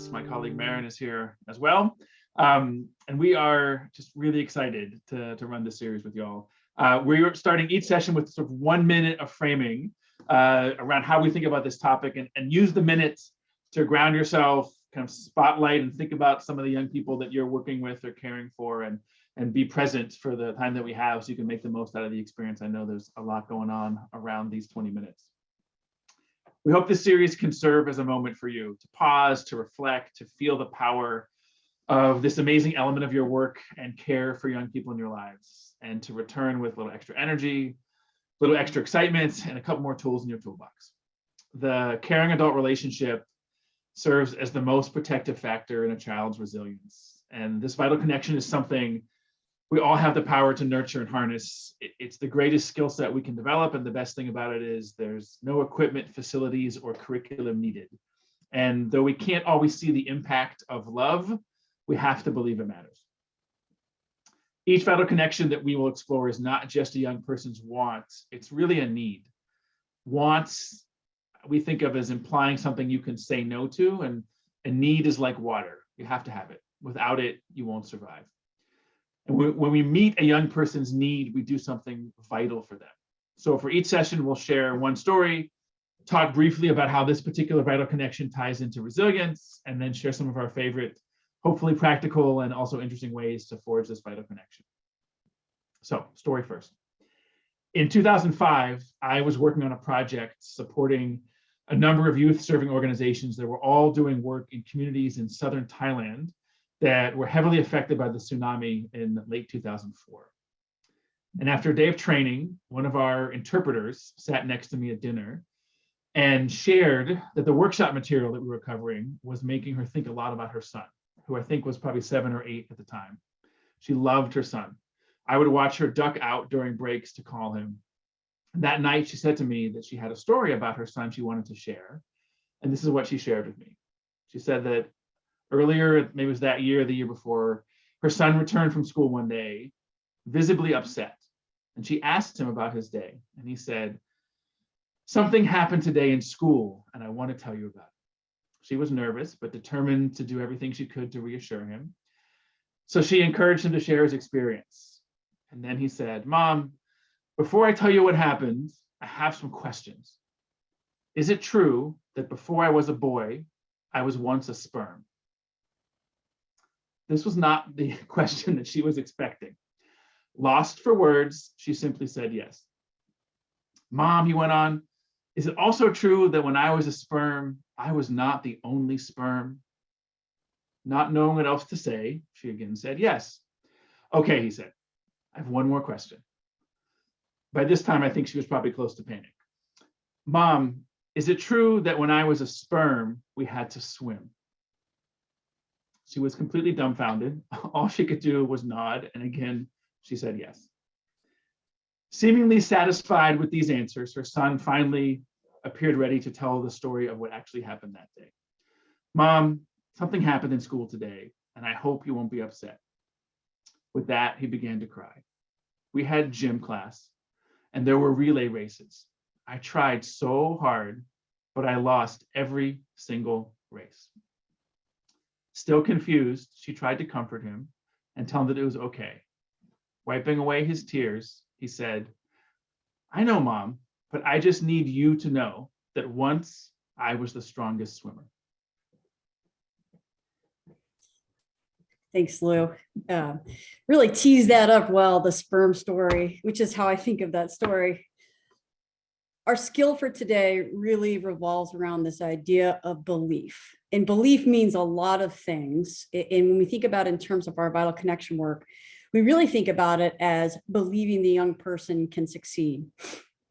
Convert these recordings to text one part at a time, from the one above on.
adolescents. My colleague Maren is here as well. And we are just really excited to run this series with y'all. We're starting each session with sort of 1 minute of framing around how we think about this topic, and use the minutes to ground yourself, kind of spotlight and think about some of the young people that you're working with or caring for, and be present for the time that we have so you can make the most out of the experience. I know there's a lot going on around these 20 minutes. We hope this series can serve as a moment for you to pause, to reflect, to feel the power of this amazing element of your work and care for young people in your lives, and to return with a little extra energy, a little extra excitement, and a couple more tools in your toolbox. The caring adult relationship serves as the most protective factor in a child's resilience. And this vital connection is something we all have the power to nurture and harness. It's the greatest skill set we can develop. And the best thing about it is there's no equipment, facilities, or curriculum needed. And though we can't always see the impact of love, we have to believe it matters. Each vital connection that we will explore is not just a young person's wants, it's really a need. Wants, we think of as implying something you can say no to, and a need is like water. You have to have it. Without it, you won't survive. And when we meet a young person's need, we do something vital for them. So for each session, we'll share one story, talk briefly about how this particular vital connection ties into resilience, and then share some of our favorite, hopefully practical and also interesting ways to forge this vital connection. So, story first. In 2005, I was working on a project supporting a number of youth-serving organizations that were all doing work in communities in southern Thailand that were heavily affected by the tsunami in late 2004. And after a day of training, one of our interpreters sat next to me at dinner and shared that the workshop material that we were covering was making her think a lot about her son, who I think was probably 7 or 8 at the time. She loved her son. I would watch her duck out during breaks to call him. That night, she said to me that she had a story about her son she wanted to share. And this is what she shared with me. She said that earlier, maybe it was that year, the year before, her son returned from school one day, visibly upset. And she asked him about his day. And he said, "Something happened today in school, and I want to tell you about it." She was nervous, but determined to do everything she could to reassure him. So she encouraged him to share his experience. And then he said, "Mom, before I tell you what happened, I have some questions. Is it true that before I was a boy, I was once a sperm?" This was not the question that she was expecting. Lost for words, she simply said yes. "Mom," he went on, "is it also true that when I was a sperm, I was not the only sperm?" Not knowing what else to say, she again said yes. "Okay," he said, "I have one more question." By this time, I think she was probably close to panic. "Mom, is it true that when I was a sperm, we had to swim?" She was completely dumbfounded. All she could do was nod, and again, she said yes. Seemingly satisfied with these answers, her son finally appeared ready to tell the story of what actually happened that day. "Mom, something happened in school today, and I hope you won't be upset." With that, he began to cry. "We had gym class, and there were relay races. I tried so hard, but I lost every single race." Still confused, she tried to comfort him and tell him that it was okay. Wiping away his tears, he said, "I know, Mom, but I just need you to know that once I was the strongest swimmer." Thanks, Lou. Really tease that up well, the sperm story, which is how I think of that story. Our skill for today really revolves around this idea of belief. And belief means a lot of things. And when we think about it in terms of our vital connection work, we really think about it as believing the young person can succeed.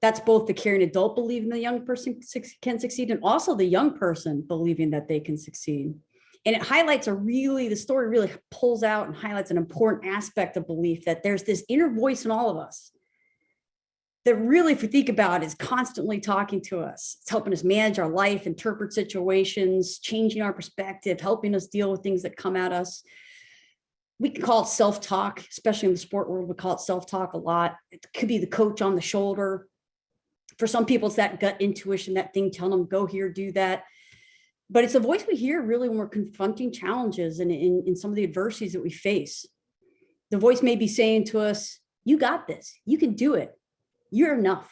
That's both the caring adult believing the young person can succeed, and also the young person believing that they can succeed. And it highlights the story really pulls out and highlights an important aspect of belief, that there's this inner voice in all of us that really, if we think about it, is constantly talking to us. It's helping us manage our life, interpret situations, changing our perspective, helping us deal with things that come at us. We can call it self-talk, especially in the sport world, we call it self-talk a lot. It could be the coach on the shoulder. For some people, it's that gut intuition, that thing telling them, go here, do that. But it's a voice we hear really when we're confronting challenges and in some of the adversities that we face. The voice may be saying to us, you got this, you can do it, you're enough.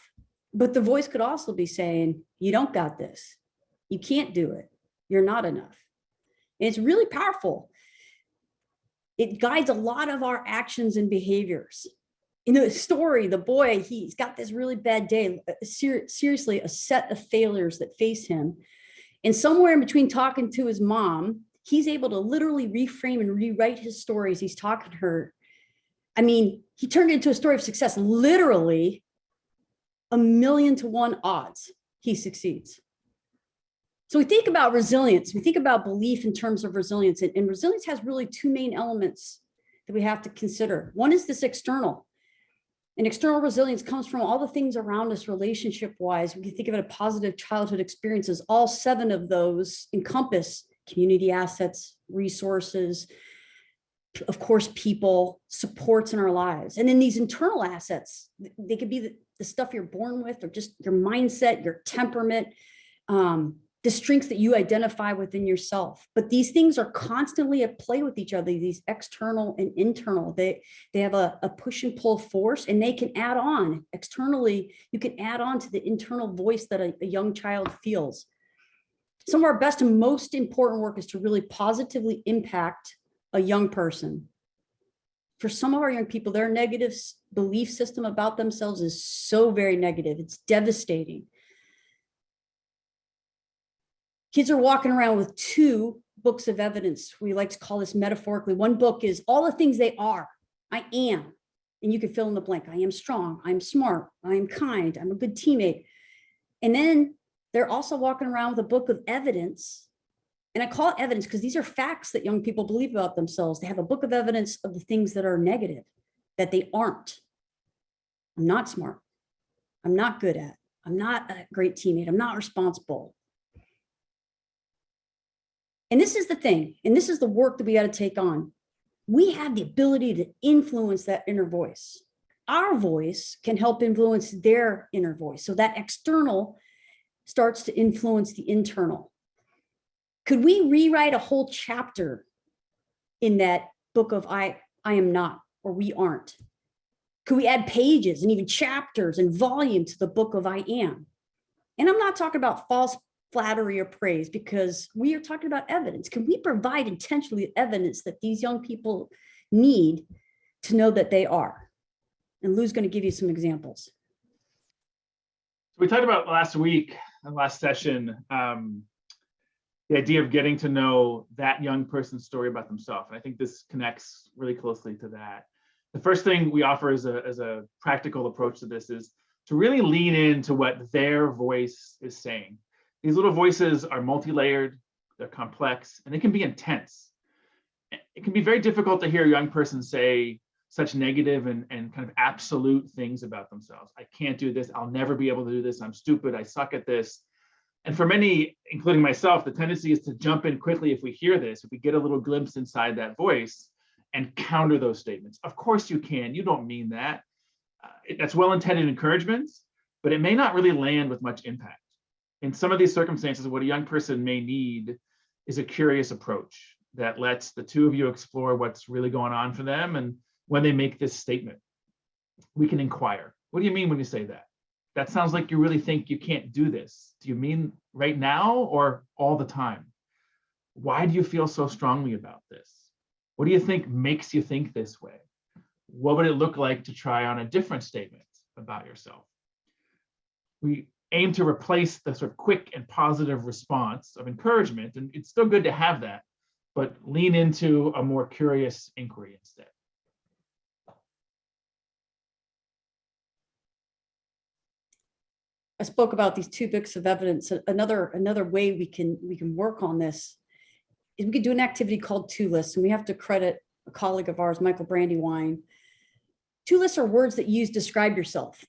But the voice could also be saying, you don't got this, you can't do it, you're not enough. And it's really powerful. It guides a lot of our actions and behaviors. In the story, the boy, he's got this really bad day, seriously, a set of failures that face him. And somewhere in between talking to his mom, he's able to literally reframe and rewrite his stories. He's talking to her. I mean, he turned it into a story of success, literally 1,000,000 to 1 odds he succeeds. So we think about resilience. We think about belief in terms of resilience. And resilience has really 2 main elements that we have to consider. One is this external. And external resilience comes from all the things around us relationship-wise. We can think of it as positive childhood experiences. All 7 of those encompass community assets, resources, of course, people, supports in our lives. And then these internal assets, they could be the stuff you're born with, or just your mindset, your temperament, the strengths that you identify within yourself. But these things are constantly at play with each other, these external and internal. They have a push and pull force, and they can add on. Externally, you can add on to the internal voice that a young child feels. Some of our best and most important work is to really positively impact a young person. For some of our young people, their negative belief system about themselves is so very negative. It's devastating. Kids are walking around with 2 books of evidence. We like to call this metaphorically. One book is all the things they are. I am, and you can fill in the blank. I am strong, I'm smart, I am kind, I'm a good teammate. And then they're also walking around with a book of evidence. And I call it evidence because these are facts that young people believe about themselves. They have a book of evidence of the things that are negative, that they aren't. I'm not smart. I'm not good at. I'm not a great teammate. I'm not responsible. And this is the thing, and this is the work that we got to take on. We have the ability to influence that inner voice. Our voice can help influence their inner voice. So that external starts to influence the internal. Could we rewrite a whole chapter in that book of I am not, or we aren't? Could we add pages and even chapters and volume to the book of I am? And I'm not talking about false flattery or praise, because we are talking about evidence. Can we provide intentionally evidence that these young people need to know that they are? And Lou's going to give you some examples. We talked about last week, last session, the idea of getting to know that young person's story about themselves. And I think this connects really closely to that. The first thing we offer as a practical approach to this is to really lean into what their voice is saying. These little voices are multi-layered, they're complex, and they can be intense. It can be very difficult to hear a young person say such negative and kind of absolute things about themselves. I can't do this, I'll never be able to do this, I'm stupid, I suck at this. And for many, including myself, the tendency is to jump in quickly if we hear this, if we get a little glimpse inside that voice, and counter those statements. Of course you can, you don't mean that. That's well-intended encouragement, but it may not really land with much impact. In some of these circumstances, what a young person may need is a curious approach that lets the 2 of you explore what's really going on for them. And when they make this statement, we can inquire. What do you mean when you say that? That sounds like you really think you can't do this. Do you mean right now or all the time? Why do you feel so strongly about this? What do you think makes you think this way? What would it look like to try on a different statement about yourself? We aim to replace the sort of quick and positive response of encouragement, and it's still good to have that, but lean into a more curious inquiry instead. I spoke about these 2 books of evidence. Another way we can work on this is we could do an activity called 2 lists, and we have to credit a colleague of ours, Michael Brandywine. 2 lists are words that you use to describe yourself.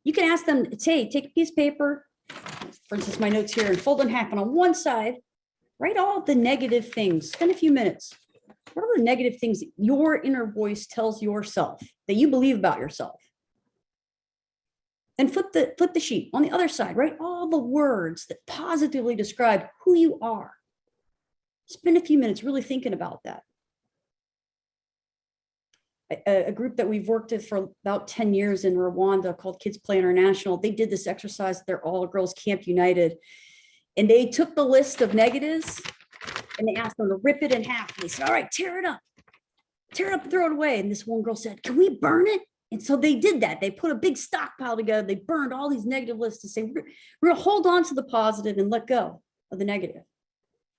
You can ask them, hey, take a piece of paper, for instance, my notes here, and fold it in half. And on one side, write all the negative things. Spend a few minutes. What are the negative things that your inner voice tells yourself that you believe about yourself? And flip the sheet. On the other side, write all the words that positively describe who you are, Spend a few minutes really thinking about that. A group that we've worked with for about 10 years in Rwanda called Kids Play International, they did this exercise at their all-girls Camp United. And they took the list of negatives and they asked them to rip it in half. And they said, all right, tear it up and throw it away. And this one girl said, can we burn it? And so they did that. They put a big stockpile together. They burned all these negative lists to say, we're going to hold on to the positive and let go of the negative.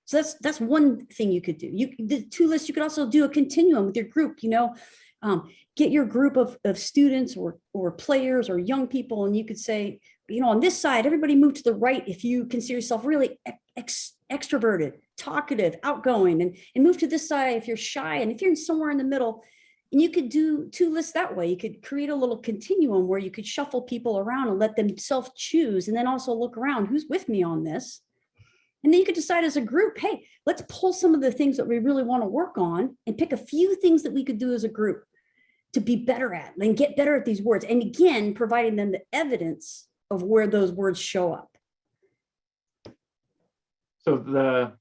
So that's one thing you could do. The two lists, you could also do a continuum with your group, get your group of students or players or young people. And you could say, on this side, everybody move to the right if you consider yourself really extroverted, talkative, outgoing, and move to this side if you're shy. And if you're somewhere in the middle, and you could do two lists that way. You could create a little continuum where you could shuffle people around and let them self-choose, and then also look around, who's with me on this? And then you could decide as a group, hey, let's pull some of the things that we really want to work on and pick a few things that we could do as a group to be better at and get better at these words. And again, providing them the evidence of where those words show up. So the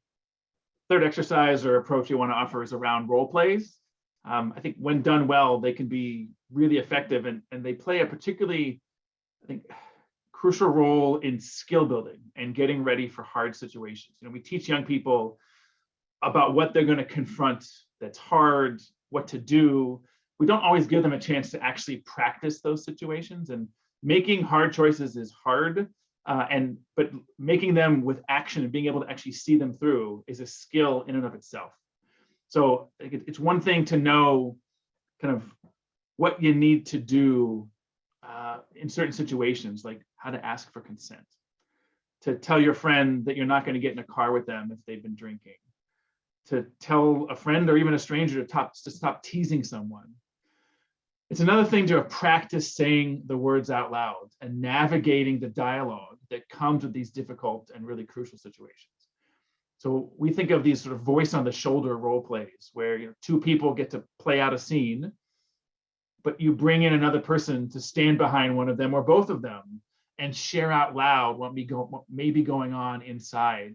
third exercise or approach you want to offer is around role plays. I think when done well, they can be really effective, and they play a particularly, I think, crucial role in skill building and getting ready for hard situations. We teach young people about what they're going to confront that's hard, what to do. We don't always give them a chance to actually practice those situations, and making hard choices is hard, but making them with action and being able to actually see them through is a skill in and of itself. So it's one thing to know kind of what you need to do in certain situations, like how to ask for consent, to tell your friend that you're not going to get in a car with them if they've been drinking, to tell a friend or even a stranger to stop teasing someone. It's another thing to have practiced saying the words out loud and navigating the dialogue that comes with these difficult and really crucial situations. So we think of these sort of voice on the shoulder role plays where two people get to play out a scene, but you bring in another person to stand behind one of them or both of them and share out loud what may be going on inside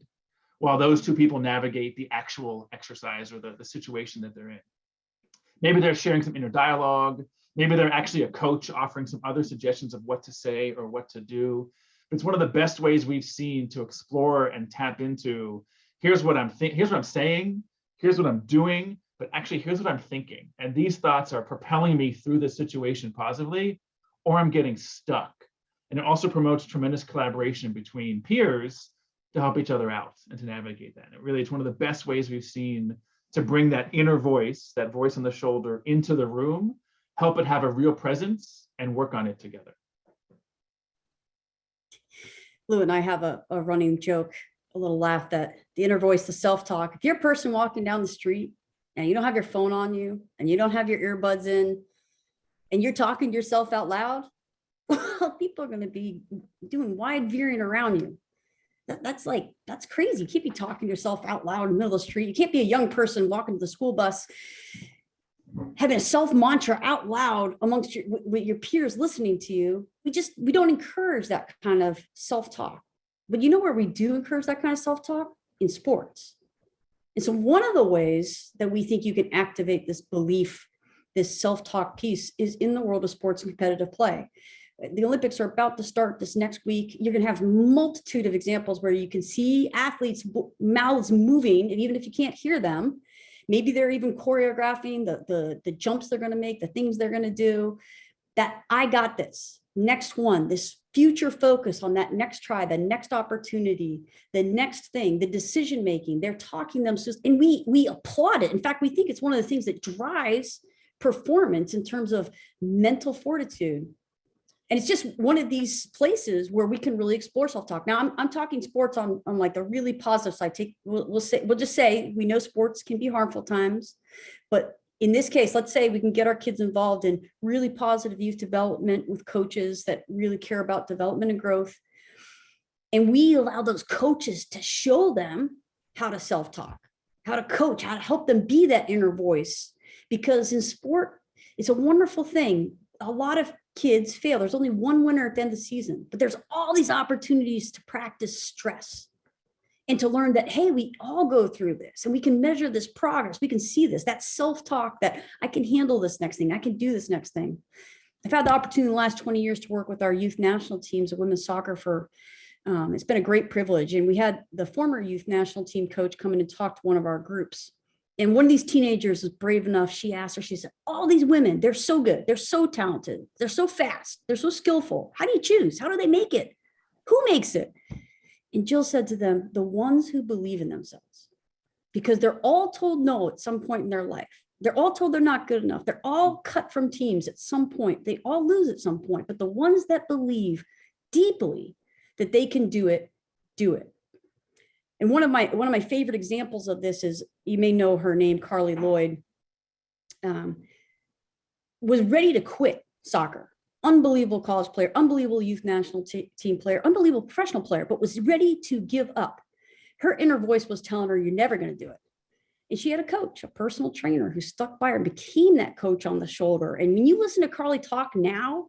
while those two people navigate the actual exercise or the situation that they're in. Maybe they're sharing some inner dialogue. Maybe they're actually a coach offering some other suggestions of what to say or what to do. It's one of the best ways we've seen to explore and tap into, here's what I'm saying, here's what I'm doing, but actually here's what I'm thinking. And these thoughts are propelling me through the situation positively, or I'm getting stuck. And it also promotes tremendous collaboration between peers to help each other out and to navigate that. And it's one of the best ways we've seen to bring that inner voice, that voice on the shoulder, into the room, help it have a real presence, and work on it together. Lou and I have a running joke, a little laugh, that the inner voice, the self-talk, if you're a person walking down the street and you don't have your phone on you and you don't have your earbuds in and you're talking to yourself out loud, well, people are going to be doing wide veering around you. That's crazy. You can't be talking to yourself out loud in the middle of the street. You can't be a young person walking to the school bus having a self mantra out loud amongst your peers listening to you. We don't encourage that kind of self-talk. But you know where we do encourage that kind of self-talk? In sports. And so one of the ways that we think you can activate this belief, this self-talk piece, is in the world of sports and competitive play. The Olympics are about to start this next week. You're going to have a multitude of examples where you can see athletes' mouths moving, and even if you can't hear them, maybe they're even choreographing the jumps they're going to make, the things they're going to do. That I got this. Next one, this future focus on that next try, the next opportunity, the next thing, the decision making. They're talking themselves, and we applaud it. In fact, we think it's one of the things that drives performance in terms of mental fortitude. And it's just one of these places where we can really explore self-talk. Now, I'm talking sports on like the really positive side. We'll just say we know sports can be harmful times, but in this case, let's say we can get our kids involved in really positive youth development with coaches that really care about development and growth. And we allow those coaches to show them how to self-talk, how to coach, how to help them be that inner voice. Because in sport, it's a wonderful thing. A lot of kids fail. There's only one winner at the end of the season, but there's all these opportunities to practice stress And to learn that, hey, we all go through this and we can measure this progress. We can see this, that self-talk that I can handle this next thing. I can do this next thing. I've had the opportunity in the last 20 years to work with our youth national teams of women's soccer for, it's been a great privilege. And we had the former youth national team coach come in and talk to one of our groups. And one of these teenagers was brave enough. She asked her, she said, all these women, they're so good. They're so talented. They're so fast. They're so skillful. How do you choose? How do they make it? Who makes it? And Jill said to them, the ones who believe in themselves, because they're all told no at some point in their life. They're all told they're not good enough. They're all cut from teams at some point. They all lose at some point, but the ones that believe deeply that they can do it, do it. And one of my favorite examples of this is, you may know her name, Carly Lloyd, was ready to quit soccer. Unbelievable college player, unbelievable youth national team player, unbelievable professional player, but was ready to give up. Her inner voice was telling her, you're never going to do it. And she had a coach, a personal trainer who stuck by her and became that coach on the shoulder. And when you listen to Carly talk now,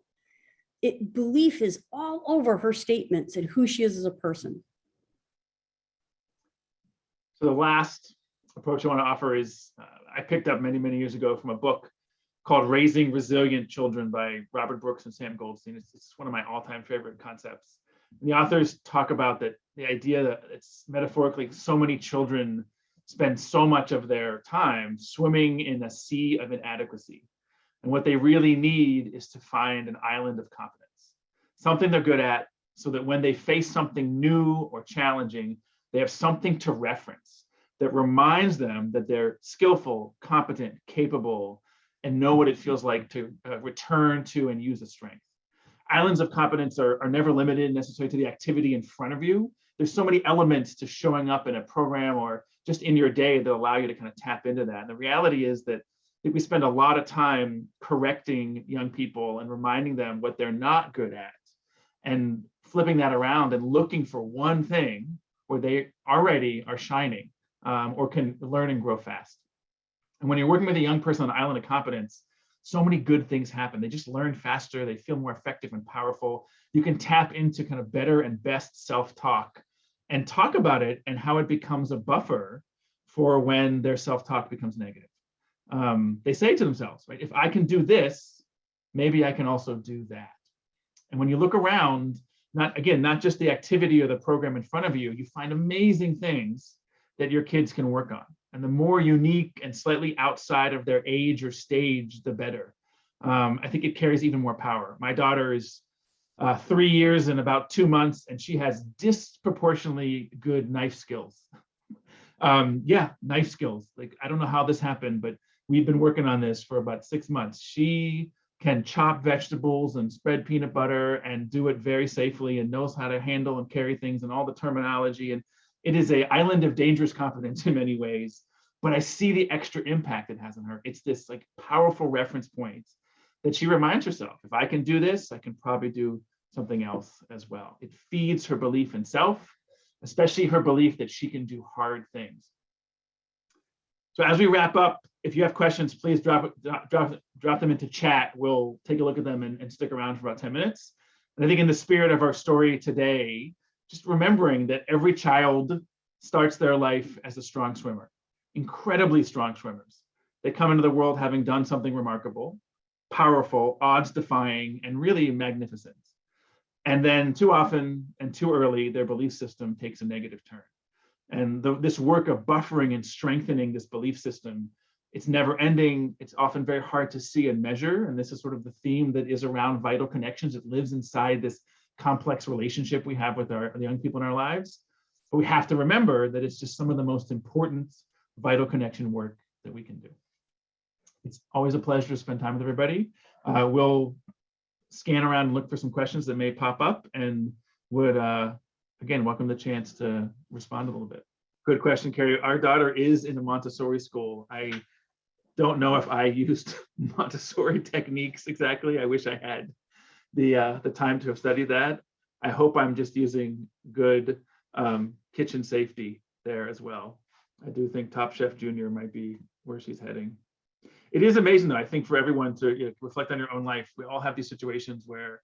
belief is all over her statements and who she is as a person. So the last approach I want to offer is, I picked up many, many years ago from a book called Raising Resilient Children by Robert Brooks and Sam Goldstein. It's one of my all-time favorite concepts. And the authors talk about that, the idea that it's metaphorically so many children spend so much of their time swimming in a sea of inadequacy. And what they really need is to find an island of competence, something they're good at, so that when they face something new or challenging, they have something to reference that reminds them that they're skillful, competent, capable, and know what it feels like to return to and use a strength. Islands of competence are never limited necessarily to the activity in front of you. There's so many elements to showing up in a program or just in your day that allow you to kind of tap into that. And the reality is that we spend a lot of time correcting young people and reminding them what they're not good at, and flipping that around and looking for one thing where they already are shining, or can learn and grow fast. And when you're working with a young person on an island of competence, so many good things happen. They just learn faster. They feel more effective and powerful. You can tap into kind of better and best self-talk and talk about it and how it becomes a buffer for when their self-talk becomes negative. They say to themselves, right, if I can do this, maybe I can also do that. And when you look around, not just the activity or the program in front of you, you find amazing things that your kids can work on. And the more unique and slightly outside of their age or stage, the better. I think it carries even more power. My daughter is 3 years and about 2 months, and she has disproportionately good knife skills. Knife skills. Like, I don't know how this happened, but we've been working on this for about 6 months. She can chop vegetables and spread peanut butter and do it very safely, and knows how to handle and carry things and all the terminology. And it is an island of dangerous competence in many ways, but I see the extra impact it has on her. It's this like powerful reference point that she reminds herself, if I can do this, I can probably do something else as well. It feeds her belief in self, especially her belief that she can do hard things. So as we wrap up, if you have questions, please drop them into chat. We'll take a look at them and stick around for about 10 minutes. And I think in the spirit of our story today, just remembering that every child starts their life as a strong swimmer, incredibly strong swimmers. They come into the world having done something remarkable, powerful, odds-defying, and really magnificent. And then too often and too early, their belief system takes a negative turn. And this work of buffering and strengthening this belief system, it's never ending. It's often very hard to see and measure. And this is sort of the theme that is around vital connections. It lives inside this complex relationship we have with the young people in our lives. But we have to remember that it's just some of the most important vital connection work that we can do. It's always a pleasure to spend time with everybody. We'll scan around and look for some questions that may pop up, and would, again, welcome the chance to respond a little bit. Good question, Carrie. Our daughter is in a Montessori school. I don't know if I used Montessori techniques exactly. I wish I had the time to have studied that. I hope I'm just using good kitchen safety there as well. I do think Top Chef Junior might be where she's heading. It is amazing, though, I think, for everyone to reflect on your own life. We all have these situations where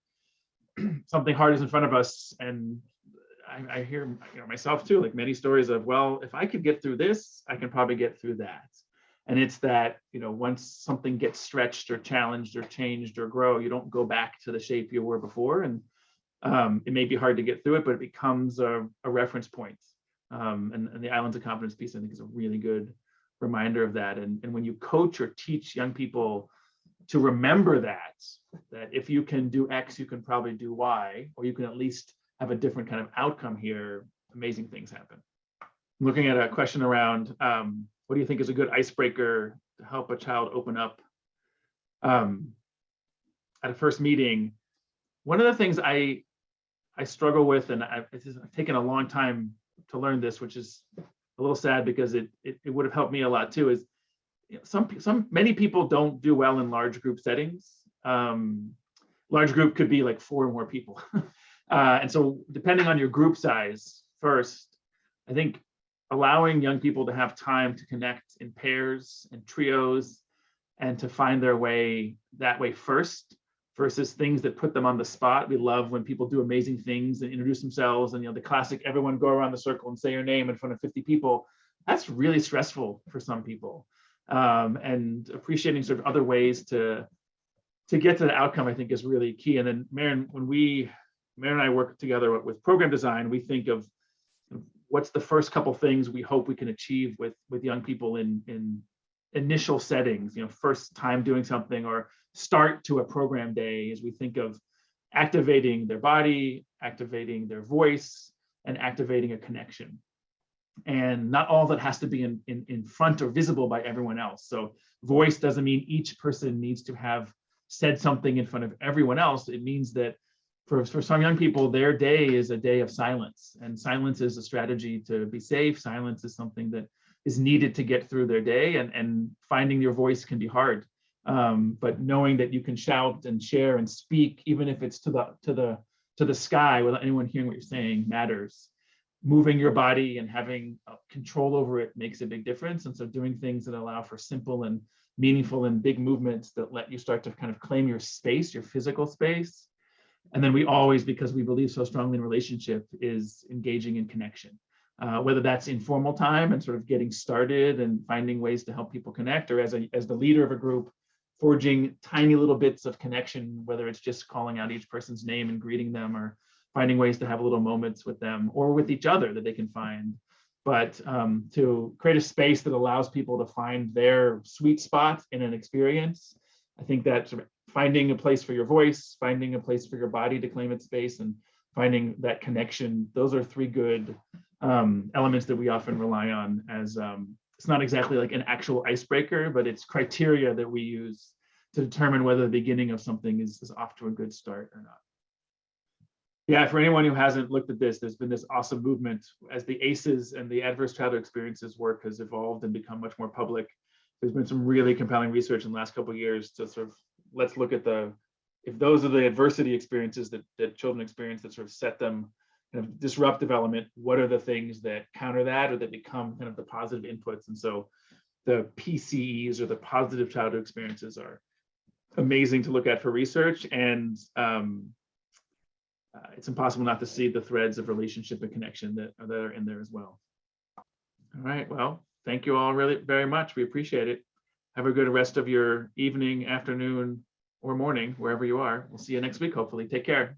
something hard is in front of us, and I hear myself too, like many stories of, well, if I could get through this, I can probably get through that. And it's that, once something gets stretched or challenged or changed or grow, you don't go back to the shape you were before. And it may be hard to get through it, but it becomes a reference point. And the Islands of Confidence piece, I think, is a really good reminder of that. And when you coach or teach young people to remember that if you can do X, you can probably do Y, or you can at least have a different kind of outcome here, amazing things happen. I'm looking at a question around, what do you think is a good icebreaker to help a child open up at a first meeting? One of the things I struggle with, and it's taken a long time to learn this, which is a little sad because it would have helped me a lot too, is many people don't do well in large group settings. Large group could be like 4 or more people. And so depending on your group size first, I think allowing young people to have time to connect in pairs and trios and to find their way that way first, versus things that put them on the spot. We love when people do amazing things and introduce themselves, and the classic everyone go around the circle and say your name in front of 50 people. That's really stressful for some people. And appreciating sort of other ways to get to the outcome, I think, is really key. And then Maren, when Maren and I work together with program design, we think of what's the first couple things we hope we can achieve with young people in initial settings, first time doing something or start to a program day, as we think of activating their body, activating their voice, and activating a connection. And not all that has to be in front or visible by everyone else. So voice doesn't mean each person needs to have said something in front of everyone else. It means that for some young people, their day is a day of silence, and silence is a strategy to be safe. Silence is something that is needed to get through their day, and finding your voice can be hard. But knowing that you can shout and share and speak, even if it's to the sky without anyone hearing what you're saying, matters. Moving your body and having control over it makes a big difference. And so doing things that allow for simple and meaningful and big movements that let you start to kind of claim your space, your physical space. And then we always, because we believe so strongly in relationship, is engaging in connection. Whether that's informal time and sort of getting started and finding ways to help people connect, or as the leader of a group, forging tiny little bits of connection, whether it's just calling out each person's name and greeting them, or finding ways to have little moments with them or with each other that they can find. But to create a space that allows people to find their sweet spot in an experience, I think that sort of finding a place for your voice, finding a place for your body to claim its space, and finding that connection, those are 3 good elements that we often rely on as, it's not exactly like an actual icebreaker, but it's criteria that we use to determine whether the beginning of something is off to a good start or not. Yeah, for anyone who hasn't looked at this, there's been this awesome movement as the ACEs and the adverse childhood experiences work has evolved and become much more public. There's been some really compelling research in the last couple of years to sort of, let's look at if those are the adversity experiences that children experience that sort of set them, kind of disrupt development, what are the things that counter that or that become kind of the positive inputs? And so the PCEs, or the positive childhood experiences, are amazing to look at for research. And it's impossible not to see the threads of relationship and connection that are in there as well. All right, well, thank you all really very much. We appreciate it. Have a good rest of your evening, afternoon, or morning, wherever you are. We'll see you next week, hopefully. Take care.